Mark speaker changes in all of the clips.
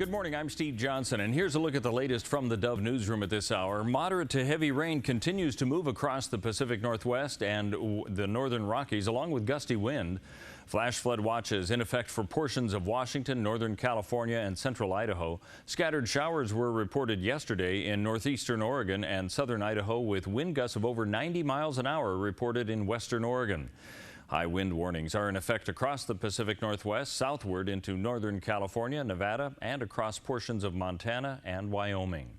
Speaker 1: Good morning, I'm Steve Johnson, and here's a look at the latest from the Dove newsroom at this hour. Moderate to heavy rain continues to move across the Pacific Northwest and the northern Rockies, along with gusty wind. Flash flood watches in effect for portions of Washington, northern California, and central Idaho. Scattered showers were reported yesterday in northeastern Oregon and southern Idaho, with wind gusts of over 90 miles an hour reported in western Oregon. High wind warnings are in effect across the Pacific Northwest, southward into northern California, Nevada, and across portions of Montana and Wyoming.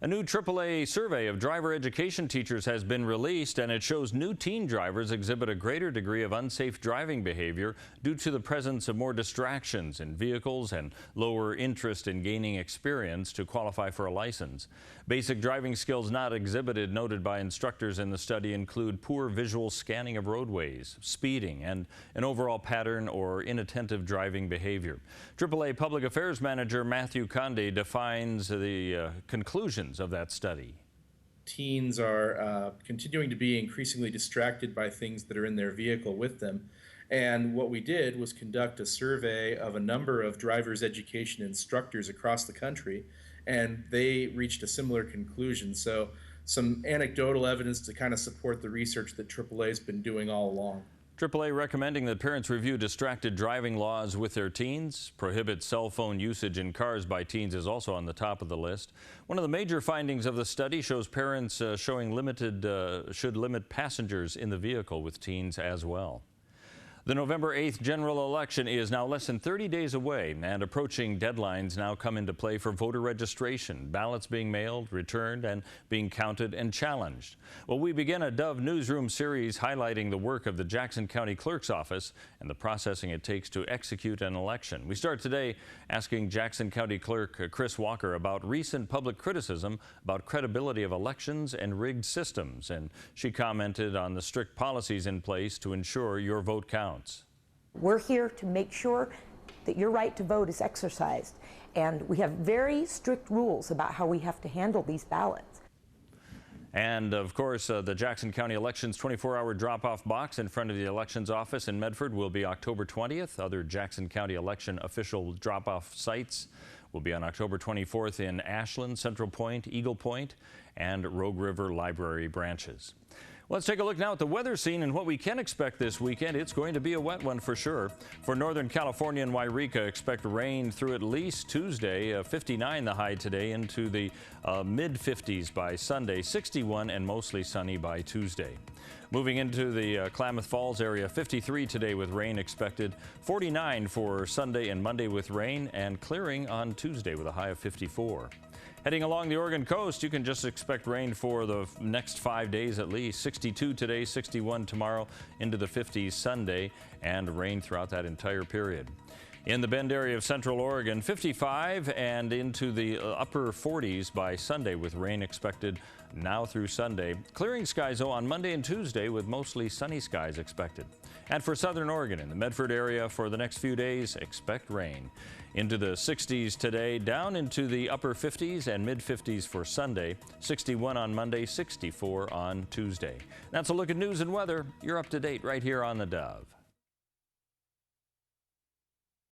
Speaker 1: A new AAA survey of driver education teachers has been released, and it shows new teen drivers exhibit a greater degree of unsafe driving behavior due to the presence of more distractions in vehicles and lower interest in gaining experience to qualify for a license. Basic driving skills not exhibited, noted by instructors in the study, include poor visual scanning of roadways, speeding, and an overall pattern or inattentive driving behavior. AAA Public Affairs Manager Matthew Conde defines the conclusions of that study.
Speaker 2: Teens are continuing to be increasingly distracted by things that are in their vehicle with them. And what we did was conduct a survey of a number of driver's education instructors across the country, and they reached a similar conclusion. So some anecdotal evidence to kind of support the research that AAA has been doing all along.
Speaker 1: AAA recommending that parents review distracted driving laws with their teens. Prohibit cell phone usage in cars by teens is also on the top of the list. One of the major findings of the study shows parents should limit passengers in the vehicle with teens as well. The November 8th general election is now less than 30 days away, and approaching deadlines now come into play for voter registration, ballots being mailed, returned, and being counted and challenged. Well, we begin a Dove Newsroom series highlighting the work of the Jackson County Clerk's Office and the processing it takes to execute an election. We start today asking Jackson County Clerk Chris Walker about recent public criticism about credibility of elections and rigged systems, and she commented on the strict policies in place to ensure your vote counts.
Speaker 3: We're here to make sure that your right to vote is exercised, and we have very strict rules about how we have to handle these ballots.
Speaker 1: And of course, the Jackson County Elections 24-hour drop-off box in front of the Elections Office in Medford will be October 20th. Other Jackson County election official drop-off sites will be on October 24th in Ashland, Central Point, Eagle Point, and Rogue River Library branches. Let's take a look now at the weather scene and what we can expect this weekend. It's going to be a wet one for sure. For Northern California and Wairika, expect rain through at least Tuesday. 59 the high today, into the mid-50s by Sunday, 61 and mostly sunny by Tuesday. Moving into the Klamath Falls area, 53 today with rain expected, 49 for Sunday and Monday with rain, and clearing on Tuesday with a high of 54. Heading along the Oregon coast, you can just expect rain for the next 5 days at least. 62 today, 61 tomorrow, into the 50s Sunday, and rain throughout that entire period. In the Bend area of Central Oregon, 55 and into the upper 40s by Sunday with rain expected now through Sunday. Clearing skies though on Monday and Tuesday with mostly sunny skies expected. And for Southern Oregon, in the Medford area for the next few days, expect rain. Into the 60s today, down into the upper 50s and mid-50s for Sunday, 61 on Monday, 64 on Tuesday. That's a look at news and weather. You're up to date right here on the Dove.